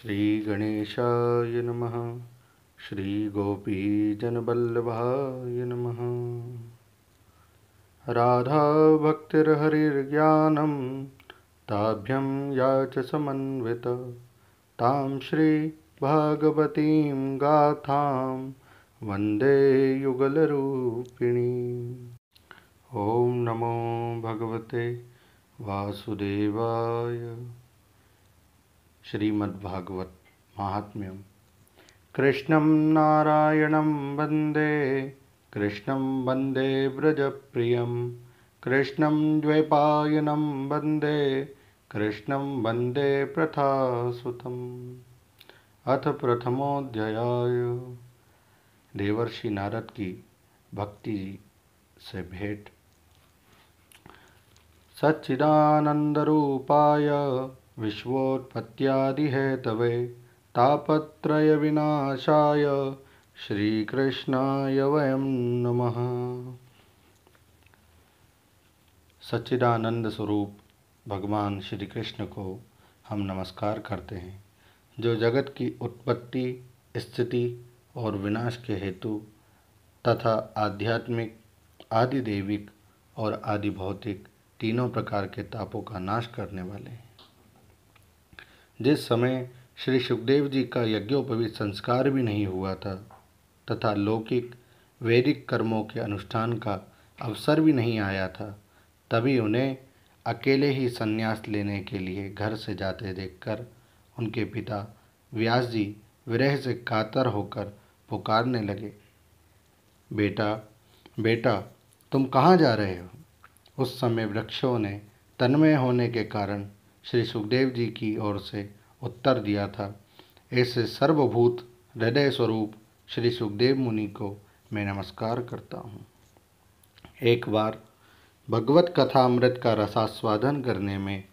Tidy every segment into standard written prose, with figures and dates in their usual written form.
श्रीगणेशाय नमः। श्रीगोपीजनवल्लभाय नमः। राधाभक्तिर्हरिर्ज्ञानं ताभ्यं या च समन्वित तां श्रीभागवतीं गाथां वन्दे युगलरूपिणीम्। ॐ नमो भगवते वासुदेवाय। श्रीमद्भागवत महात्म्यम। कृष्णं नारायणं वन्दे कृष्णं वन्दे व्रजप्रियं कृष्णं द्वैपायनं वन्दे कृष्णं वन्दे प्रथासुतम्। अथ प्रथमोऽध्याय। देवर्षि नारद की भक्ति से भेंट। सच्चिदानंदरूपाय विश्वोत्पत्त्यादिहेतवे तापत्रय विनाशाय श्रीकृष्णाय वयं नमः। सच्चिदानंद स्वरूप भगवान श्री कृष्ण को हम नमस्कार करते हैं, जो जगत की उत्पत्ति, स्थिति और विनाश के हेतु तथा आध्यात्मिक, आदिदेविक और आदि भौतिक तीनों प्रकार के तापों का नाश करने वाले हैं। जिस समय श्री सुखदेव जी का यज्ञोपवीत संस्कार भी नहीं हुआ था तथा लौकिक वैदिक कर्मों के अनुष्ठान का अवसर भी नहीं आया था, तभी उन्हें अकेले ही संन्यास लेने के लिए घर से जाते देखकर उनके पिता व्यास जी विरह से कातर होकर पुकारने लगे, बेटा बेटा, तुम कहाँ जा रहे हो? उस समय वृक्षों ने तन्मय होने के कारण श्री सुखदेव जी की ओर से उत्तर दिया था, ऐसे सर्वभूत हृदय स्वरूप श्री सुखदेव मुनि को मैं नमस्कार करता हूँ। एक बार भगवत कथामृत का रसास्वादन करने में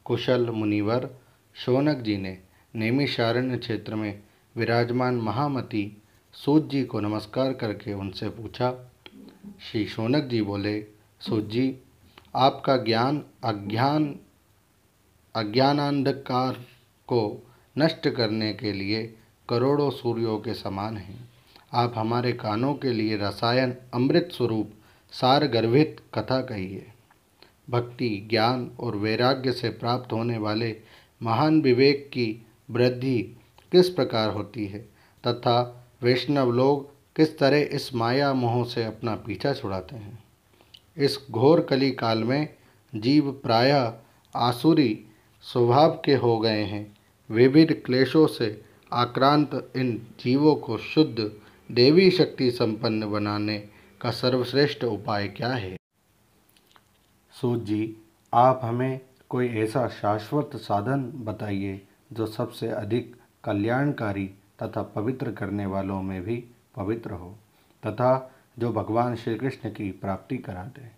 कुशल मुनिवर शौनक जी ने नैमिषारण्य क्षेत्र में विराजमान महामती सूत जी को नमस्कार करके उनसे पूछा। श्री शौनक जी बोले, सूत जी, आपका ज्ञान अज्ञानांधकार को नष्ट करने के लिए करोड़ों सूर्यों के समान हैं। आप हमारे कानों के लिए रसायन अमृत स्वरूप सार गर्भित कथा कहिए। भक्ति, ज्ञान और वैराग्य से प्राप्त होने वाले महान विवेक की वृद्धि किस प्रकार होती है तथा वैष्णव लोग किस तरह इस माया मोह से अपना पीछा छुड़ाते हैं। इस घोर कली काल में जीव प्रायः आसुरी स्वभाव के हो गए हैं। विविध क्लेशों से आक्रांत इन जीवों को शुद्ध देवी शक्ति संपन्न बनाने का सर्वश्रेष्ठ उपाय क्या है? सूत जी, आप हमें कोई ऐसा शाश्वत साधन बताइए जो सबसे अधिक कल्याणकारी तथा पवित्र करने वालों में भी पवित्र हो तथा जो भगवान श्री कृष्ण की प्राप्ति करा दे।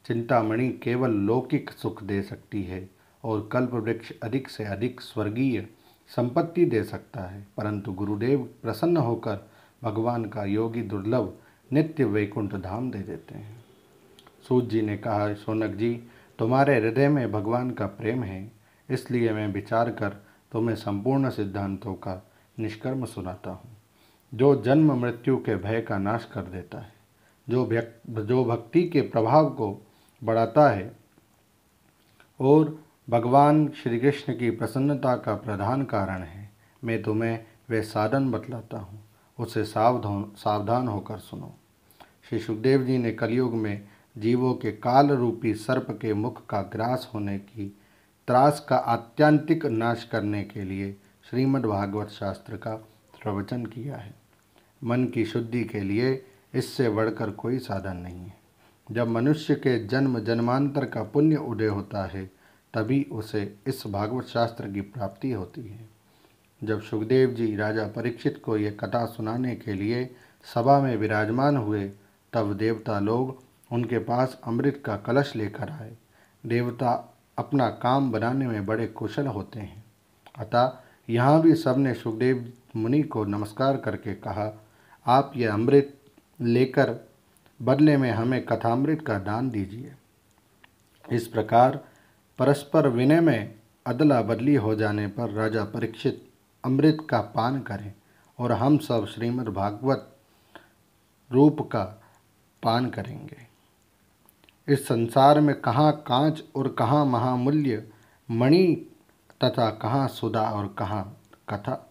चिंतामणि केवल लौकिक सुख दे सकती है और कल्प वृक्ष अधिक से अधिक स्वर्गीय संपत्ति दे सकता है, परंतु गुरुदेव प्रसन्न होकर भगवान का योगी दुर्लभ नित्य वैकुंठ धाम दे देते हैं। सूत जी ने कहा, शौनक जी, तुम्हारे हृदय में भगवान का प्रेम है, इसलिए मैं विचार कर तुम्हें संपूर्ण सिद्धांतों का निष्कर्म सुनाता हूँ, जो जन्म मृत्यु के भय का नाश कर देता है, जो भक्ति के प्रभाव को बढ़ाता है और भगवान श्री कृष्ण की प्रसन्नता का प्रधान कारण है। मैं तुम्हें वे साधन बतलाता हूँ, उसे सावधान होकर सुनो। श्री सुखदेव जी ने कलयुग में जीवों के काल रूपी सर्प के मुख का ग्रास होने की त्रास का आत्यंतिक नाश करने के लिए श्रीमद् भागवत शास्त्र का प्रवचन किया है। मन की शुद्धि के लिए इससे बढ़कर कोई साधन नहीं है। जब मनुष्य के जन्म जन्मांतर का पुण्य उदय होता है, तभी उसे इस भागवत शास्त्र की प्राप्ति होती है। जब सुखदेव जी राजा परीक्षित को यह कथा सुनाने के लिए सभा में विराजमान हुए, तब देवता लोग उनके पास अमृत का कलश लेकर आए। देवता अपना काम बनाने में बड़े कुशल होते हैं, अतः यहाँ भी सबने सुखदेव मुनि को नमस्कार करके कहा, आप यह अमृत लेकर बदले में हमें कथामृत का दान दीजिए। इस प्रकार परस्पर विनय में अदला बदली हो जाने पर राजा परीक्षित अमृत का पान करें और हम सब श्रीमद् भागवत रूप का पान करेंगे। इस संसार में कहाँ कांच और कहाँ महामूल्य मणि तथा कहाँ सुधा और कहाँ कथा।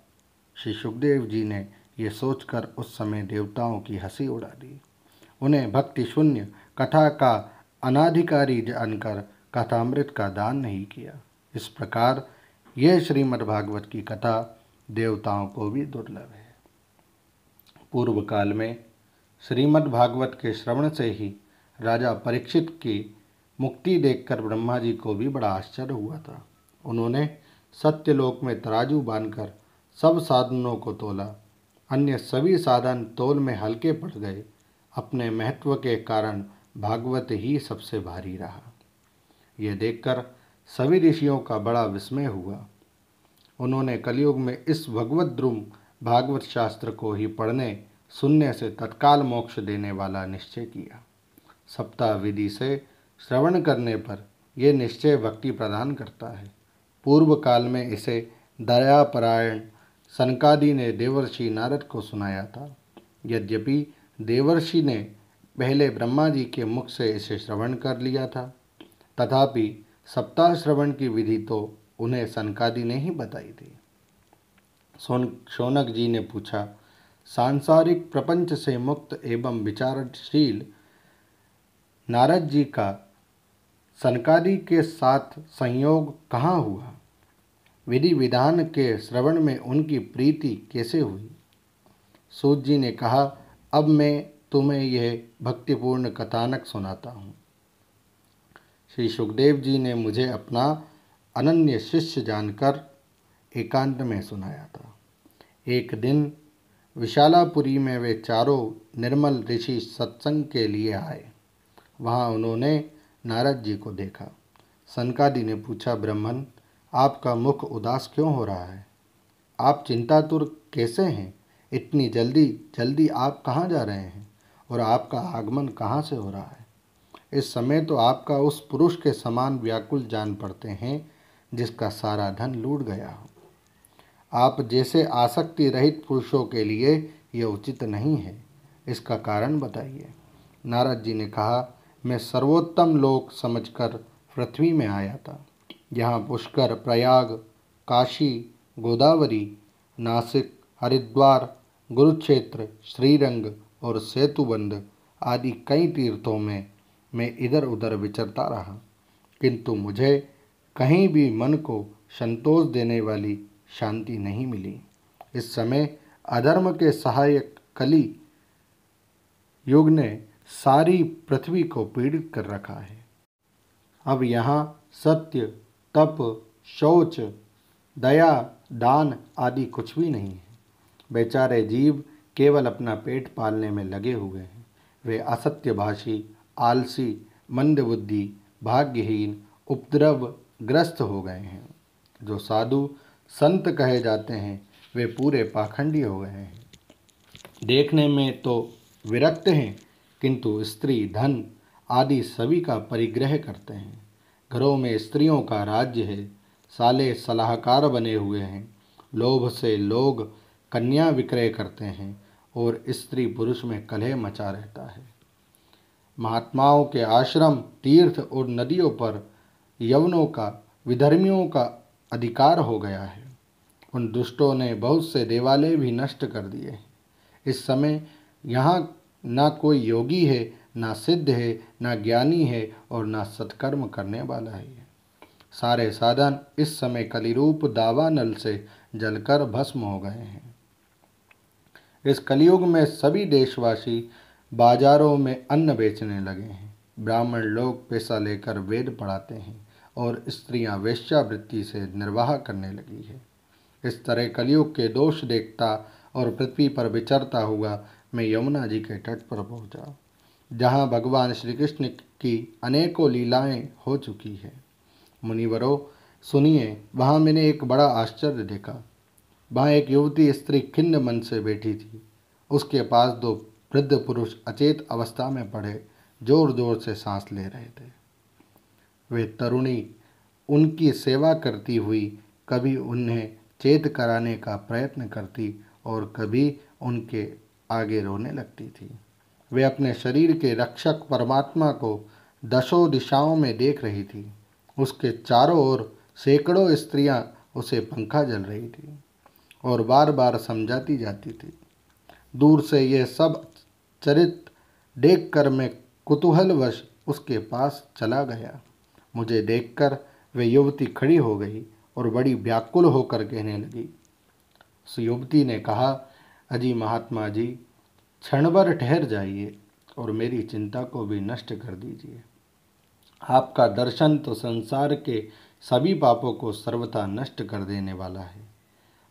श्री सुखदेव जी ने ये सोचकर उस समय देवताओं की हंसी उड़ा दी। उन्हें भक्ति शून्य कथा का अनाधिकारी जानकर कथामृत का दान नहीं किया। इस प्रकार यह श्रीमद्भागवत की कथा देवताओं को भी दुर्लभ है। पूर्व काल में श्रीमद्भागवत के श्रवण से ही राजा परीक्षित की मुक्ति देखकर ब्रह्मा जी को भी बड़ा आश्चर्य हुआ था। उन्होंने सत्यलोक में तराजू बांधकर सब साधनों को तोला। अन्य सभी साधन तोल में हल्के पड़ गए। अपने महत्व के कारण भागवत ही सबसे भारी रहा। यह देखकर सभी ऋषियों का बड़ा विस्मय हुआ। उन्होंने कलयुग में इस भगवत द्रुम भागवत शास्त्र को ही पढ़ने सुनने से तत्काल मोक्ष देने वाला निश्चय किया। सप्ताह विधि से श्रवण करने पर यह निश्चय भक्ति प्रदान करता है। पूर्व काल में इसे दयापरायण सनकादि ने देवर्षि नारद को सुनाया था। यद्यपि देवर्षि ने पहले ब्रह्मा जी के मुख से इसे श्रवण कर लिया था, तथापि सप्ताह श्रवण की विधि तो उन्हें सनकादि ने ही बताई थी। शौनक जी ने पूछा, सांसारिक प्रपंच से मुक्त एवं विचारशील नारद जी का सनकादि के साथ संयोग कहाँ हुआ? विधि विधान के श्रवण में उनकी प्रीति कैसे हुई? सूत जी ने कहा, अब मैं तुम्हें यह भक्तिपूर्ण कथानक सुनाता हूँ। श्री सुखदेव जी ने मुझे अपना अनन्य शिष्य जानकर एकांत में सुनाया था। एक दिन विशालापुरी में वे चारों निर्मल ऋषि सत्संग के लिए आए। वहाँ उन्होंने नारद जी को देखा। सनकादि ने पूछा, ब्राह्मण, आपका मुख उदास क्यों हो रहा है? आप चिंतातुर कैसे हैं? इतनी जल्दी जल्दी आप कहाँ जा रहे हैं और आपका आगमन कहाँ से हो रहा है? इस समय तो आपका उस पुरुष के समान व्याकुल जान पड़ते हैं जिसका सारा धन लूट गया हो। आप जैसे आसक्ति रहित पुरुषों के लिए यह उचित नहीं है। इसका कारण बताइए। नारद जी ने कहा, मैं सर्वोत्तम लोक समझकर पृथ्वी में आया था। यहाँ पुष्कर, प्रयाग, काशी, गोदावरी, नासिक, हरिद्वार, गुरुक्षेत्र, श्रीरंग और सेतुबंध आदि कई तीर्थों में मैं इधर उधर विचरता रहा, किंतु मुझे कहीं भी मन को संतोष देने वाली शांति नहीं मिली। इस समय अधर्म के सहायक कली युग ने सारी पृथ्वी को पीड़ित कर रखा है। अब यहाँ सत्य, तप, शौच, दया, दान आदि कुछ भी नहीं है। बेचारे जीव केवल अपना पेट पालने में लगे हुए हैं। वे असत्यभाषी, आलसी, मंदबुद्धि, भाग्यहीन, उपद्रवग्रस्त हो गए हैं। जो साधु संत कहे जाते हैं वे पूरे पाखंडी हो गए हैं। देखने में तो विरक्त हैं, किंतु स्त्री, धन आदि सभी का परिग्रह करते हैं। घरों में स्त्रियों का राज्य है। साले सलाहकार बने हुए हैं। लोभ से लोग कन्या विक्रय करते हैं और स्त्री पुरुष में कलह मचा रहता है। महात्माओं के आश्रम, तीर्थ और नदियों पर यवनों का, विधर्मियों का अधिकार हो गया है। उन दुष्टों ने बहुत से देवालय भी नष्ट कर दिए हैं। इस समय यहाँ ना कोई योगी है, ना सिद्ध है, ना ज्ञानी है और ना सत्कर्म करने वाला है। सारे साधन इस समय कलिरूप दावानल से जलकर भस्म हो गए हैं। इस कलयुग में सभी देशवासी बाजारों में अन्न बेचने लगे हैं। ब्राह्मण लोग पैसा लेकर वेद पढ़ाते हैं और स्त्रियां वेश्यावृत्ति से निर्वाह करने लगी है। इस तरह कलयुग के दोष देखता और पृथ्वी पर विचरता हुआ मैं यमुना जी के तट पर पहुंचा, जहां भगवान श्री कृष्ण की अनेकों लीलाएं हो चुकी है। मुनिवरों सुनिए, वहां मैंने एक बड़ा आश्चर्य देखा। वहां एक युवती स्त्री खिन्न मन से बैठी थी। उसके पास दो वृद्ध पुरुष अचेत अवस्था में पड़े जोर जोर से सांस ले रहे थे। वे तरुणी उनकी सेवा करती हुई कभी उन्हें चेत कराने का प्रयत्न करती और कभी उनके आगे रोने लगती थी। वे अपने शरीर के रक्षक परमात्मा को दशों दिशाओं में देख रही थी। उसके चारों ओर सैकड़ों स्त्रियां उसे पंखा जल रही थी और बार बार समझाती जाती थी। दूर से ये सब चरित्र देखकर मैं कुतूहलवश उसके पास चला गया। मुझे देखकर वे युवती खड़ी हो गई और बड़ी व्याकुल होकर कहने लगी। उस युवती ने कहा, अजी महात्मा जी, क्षण भर ठहर जाइए और मेरी चिंता को भी नष्ट कर दीजिए। आपका दर्शन तो संसार के सभी पापों को सर्वथा नष्ट कर देने वाला है।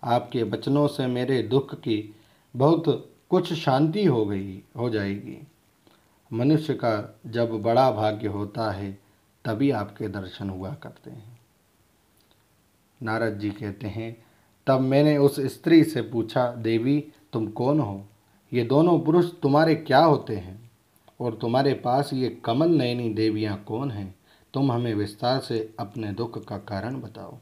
आपके वचनों से मेरे दुख की बहुत कुछ शांति हो जाएगी। मनुष्य का जब बड़ा भाग्य होता है तभी आपके दर्शन हुआ करते हैं। नारद जी कहते हैं, तब मैंने उस स्त्री से पूछा, देवी तुम कौन हो? ये दोनों पुरुष तुम्हारे क्या होते हैं? और तुम्हारे पास ये कमल नयनी देवियाँ कौन हैं? तुम हमें विस्तार से अपने दुख का कारण बताओ।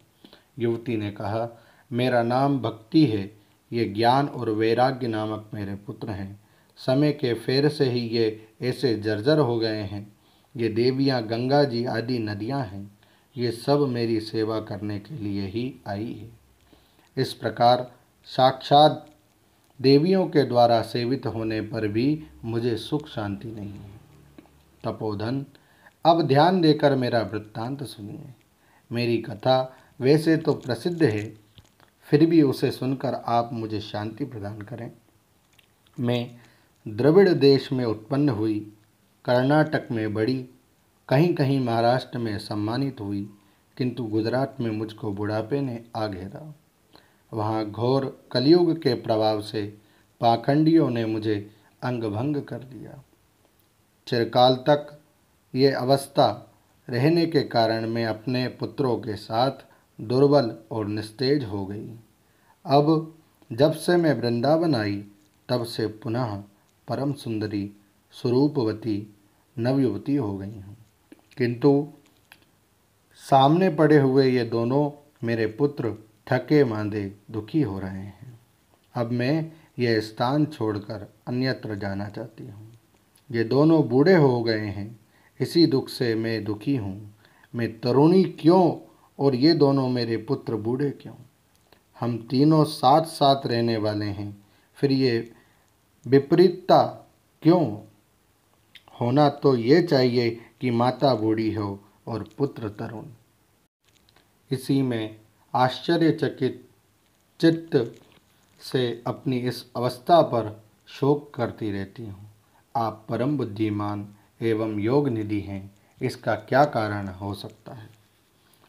युवती ने कहा, मेरा नाम भक्ति है। ये ज्ञान और वैराग्य नामक मेरे पुत्र हैं। समय के फेर से ही ये ऐसे जर्जर हो गए हैं। ये देवियाँ गंगा जी आदि नदियाँ हैं। ये सब मेरी सेवा करने के लिए ही आई है। इस प्रकार साक्षात देवियों के द्वारा सेवित होने पर भी मुझे सुख शांति नहीं है। तपोधन, अब ध्यान देकर मेरा वृत्तांत सुनिए। मेरी कथा वैसे तो प्रसिद्ध है, फिर भी उसे सुनकर आप मुझे शांति प्रदान करें। मैं द्रविड़ देश में उत्पन्न हुई, कर्नाटक में बड़ी, कहीं कहीं महाराष्ट्र में सम्मानित हुई, किंतु गुजरात में मुझको बुढ़ापे ने आ घेरा। वहाँ घोर कलयुग के प्रभाव से पाखंडियों ने मुझे अंगभंग कर दिया। चिरकाल तक ये अवस्था रहने के कारण मैं अपने पुत्रों के साथ दुर्बल और निस्तेज हो गई। अब जब से मैं वृंदावन आई तब से पुनः परम सुंदरी स्वरूपवती नवयुवती हो गई हूँ, किंतु सामने पड़े हुए ये दोनों मेरे पुत्र थके मांदे दुखी हो रहे हैं। अब मैं यह स्थान छोड़कर अन्यत्र जाना चाहती हूँ। ये दोनों बूढ़े हो गए हैं, इसी दुख से मैं दुखी हूँ। मैं तरुणी क्यों और ये दोनों मेरे पुत्र बूढ़े क्यों? हम तीनों साथ साथ रहने वाले हैं, फिर ये विपरीतता क्यों? होना तो ये चाहिए कि माता बूढ़ी हो और पुत्र तरुण। इसी में आश्चर्यचकित चित्त से अपनी इस अवस्था पर शोक करती रहती हूँ। आप परम बुद्धिमान एवं योग निधि हैं, इसका क्या कारण हो सकता है,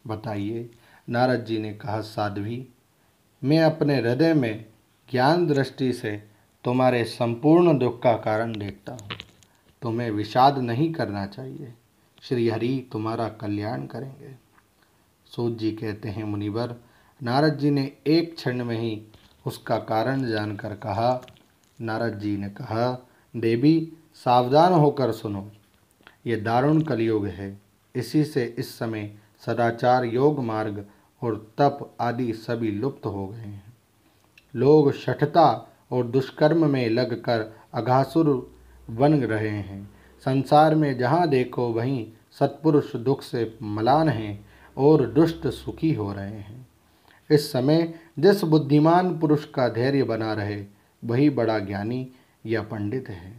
बताइए। नारद जी ने कहा, साध्वी, मैं अपने हृदय में ज्ञान दृष्टि से तुम्हारे संपूर्ण दुख का कारण देखता हूँ। तुम्हें विषाद नहीं करना चाहिए। श्री हरि तुम्हारा कल्याण करेंगे। सूत जी कहते हैं, मुनिवर, नारद जी ने एक क्षण में ही उसका कारण जानकर कहा। नारद जी ने कहा, देवी सावधान होकर सुनो, ये दारुण कलयुग है। इसी से इस समय सदाचार, योग मार्ग और तप आदि सभी लुप्त हो गए हैं। लोग शठता और दुष्कर्म में लगकर अघासुर बन रहे हैं। संसार में जहाँ देखो वहीं सत्पुरुष दुख से मलान हैं और दुष्ट सुखी हो रहे हैं। इस समय जिस बुद्धिमान पुरुष का धैर्य बना रहे वही बड़ा ज्ञानी या पंडित है।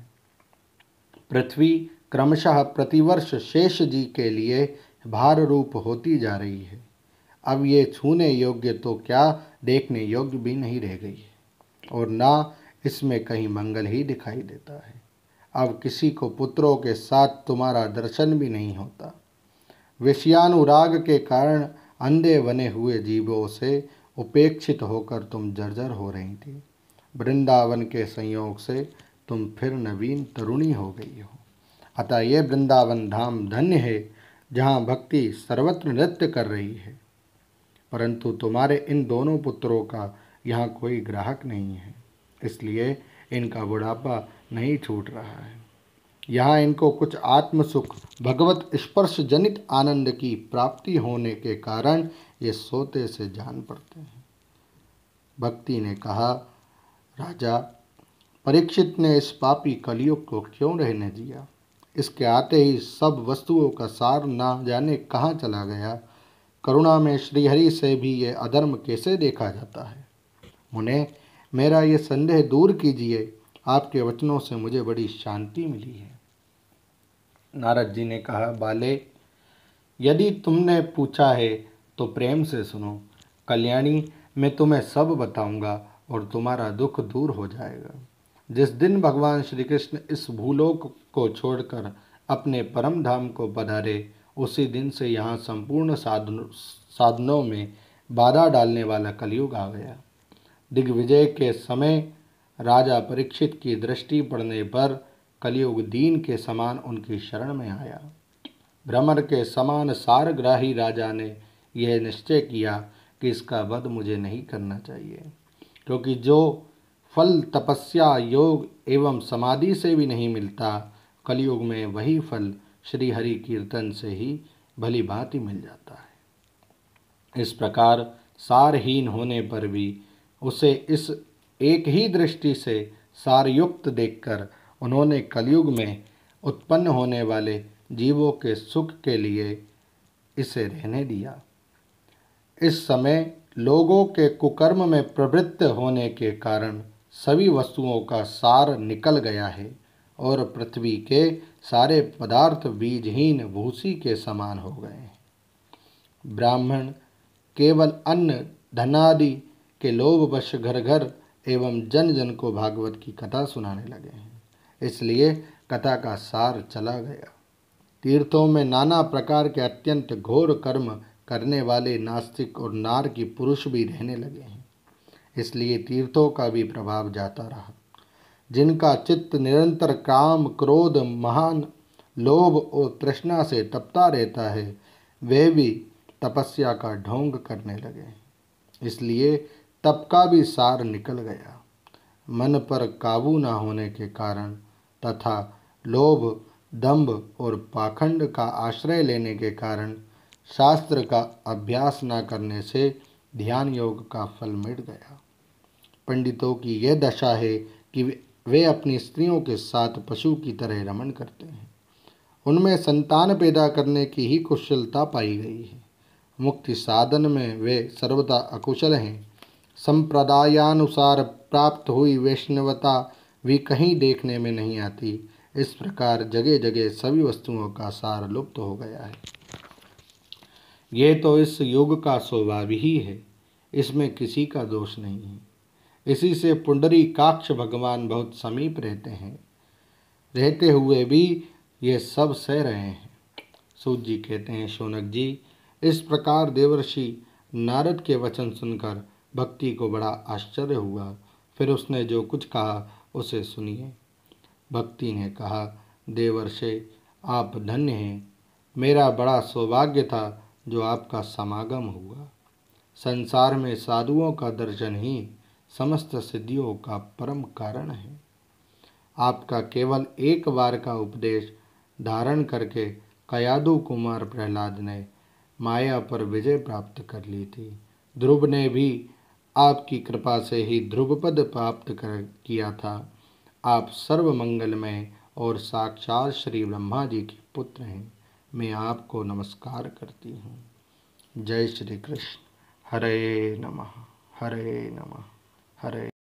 पृथ्वी क्रमशः प्रतिवर्ष शेष जी के लिए भार रूप होती जा रही है। अब ये छूने योग्य तो क्या, देखने योग्य भी नहीं रह गई है और ना इसमें कहीं मंगल ही दिखाई देता है। अब किसी को पुत्रों के साथ तुम्हारा दर्शन भी नहीं होता। विषयानुराग के कारण अंधे बने हुए जीवों से उपेक्षित होकर तुम जर्जर हो रही थी। वृंदावन के संयोग से तुम फिर नवीन तरुणी हो गई हो। अतः ये वृंदावन धाम धन्य है, जहाँ भक्ति सर्वत्र नृत्य कर रही है। परंतु तुम्हारे इन दोनों पुत्रों का यहाँ कोई ग्राहक नहीं है, इसलिए इनका बुढ़ापा नहीं छूट रहा है। यहाँ इनको कुछ आत्म सुख, भगवत स्पर्श जनित आनंद की प्राप्ति होने के कारण ये सोते से जान पड़ते हैं। भक्ति ने कहा, राजा, परीक्षित ने इस पापी कलयुग को क्यों रहने दिया? इसके आते ही सब वस्तुओं का सार ना जाने कहाँ चला गया। करुणा में श्रीहरि से भी ये अधर्म कैसे देखा जाता है? मुने, मेरा ये संदेह दूर कीजिए। आपके वचनों से मुझे बड़ी शांति मिली है। नारद जी ने कहा, बाले, यदि तुमने पूछा है तो प्रेम से सुनो। कल्याणी, मैं तुम्हें सब बताऊंगा और तुम्हारा दुख दूर हो जाएगा। जिस दिन भगवान श्री कृष्ण इस भूलोक को छोड़कर अपने परम धाम को पधारे, उसी दिन से यहाँ संपूर्ण साधनों में बाधा डालने वाला कलयुग आ गया। दिग्विजय के समय राजा परीक्षित की दृष्टि पड़ने पर कलयुग दीन के समान उनकी शरण में आया। भ्रमर के समान सारग्राही राजा ने यह निश्चय किया कि इसका वध मुझे नहीं करना चाहिए, क्योंकि जो फल तपस्या, योग एवं समाधि से भी नहीं मिलता, कलयुग में वही फल श्री हरि कीर्तन से ही भली भांति मिल जाता है। इस प्रकार सारहीन होने पर भी उसे इस एक ही दृष्टि से सारयुक्त देखकर उन्होंने कलयुग में उत्पन्न होने वाले जीवों के सुख के लिए इसे रहने दिया। इस समय लोगों के कुकर्म में प्रवृत्त होने के कारण सभी वस्तुओं का सार निकल गया है और पृथ्वी के सारे पदार्थ बीजहीन भूसी के समान हो गए हैं। ब्राह्मण केवल अन्न धनादि के लोभवश घर घर एवं जन जन को भागवत की कथा सुनाने लगे हैं, इसलिए कथा का सार चला गया। तीर्थों में नाना प्रकार के अत्यंत घोर कर्म करने वाले नास्तिक और नार की पुरुष भी रहने लगे हैं, इसलिए तीर्थों का भी प्रभाव जाता रहा। जिनका चित्त निरंतर काम, क्रोध, महान लोभ और तृष्णा से तपता रहता है, वे भी तपस्या का ढोंग करने लगे, इसलिए तप का भी सार निकल गया। मन पर काबू न होने के कारण तथा लोभ, दंभ और पाखंड का आश्रय लेने के कारण शास्त्र का अभ्यास न करने से ध्यान योग का फल मिट गया। पंडितों की यह दशा है कि वे अपनी स्त्रियों के साथ पशु की तरह रमण करते हैं। उनमें संतान पैदा करने की ही कुशलता पाई गई है। मुक्ति साधन में वे सर्वदा अकुशल हैं। संप्रदायानुसार प्राप्त हुई वैष्णवता भी कहीं देखने में नहीं आती। इस प्रकार जगह जगह सभी वस्तुओं का सार लुप्त हो गया है। ये तो इस युग का स्वभाव ही है, इसमें किसी का दोष नहीं है। इसी से पुंडरीकाक्ष भगवान बहुत समीप रहते हैं, रहते हुए भी ये सब सह रहे हैं। सूत जी कहते हैं, शौनक जी, इस प्रकार देवर्षि नारद के वचन सुनकर भक्ति को बड़ा आश्चर्य हुआ। फिर उसने जो कुछ कहा उसे सुनिए। भक्ति ने कहा, देवर्षि, आप धन्य हैं। मेरा बड़ा सौभाग्य था जो आपका समागम हुआ। संसार में साधुओं का दर्शन ही समस्त सिद्धियों का परम कारण है। आपका केवल एक बार का उपदेश धारण करके कयादु कुमार प्रहलाद ने माया पर विजय प्राप्त कर ली थी। ध्रुव ने भी आपकी कृपा से ही ध्रुवपद प्राप्त किया था। आप सर्व मंगलमय और साक्षात श्री ब्रह्मा जी के पुत्र हैं। मैं आपको नमस्कार करती हूँ। जय श्री कृष्ण। हरे नमः, हरे नमः, हरे।